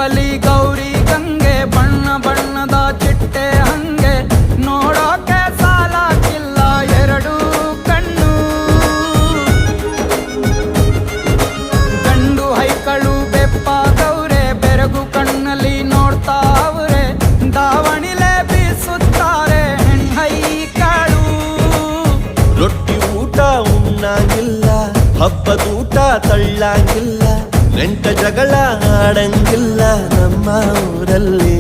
ರೂಪಲಿ ಗೌರಿ ಗಂಗೆ ಬಣ್ಣ ಬಣ್ಣದ ಚಿಟ್ಟೆ ಹಂಗೆ ನೋಡೋಕೆ ಸಾಲಾಗಿಲ್ಲ ಎರಡು ಕಣ್ಣು ಗಂಡು ಹೈಕಳು ಬೆಪ್ಪಾದವ್ರೆ ಬೆರಗು ಕಣ್ಣಲ್ಲಿ ನೋಡ್ತಾವ್ರೆ ದಾವಣಿಲೆ ಬೀಸುತ್ತಾರೆ ಹೆಣ್ಣೈಕಳು ರೊಟ್ಟಿ ಊಟ ಉಣ್ಣಂಗಿಲ್ಲ ಹಬ್ಬದೂಟ ತಳ್ಳಂಗಿಲ್ಲ ನೆಂಟ ಜಗಳ ಆಡಂಗಿಲ್ಲ ನಮ್ಮ ಊರಲ್ಲಿ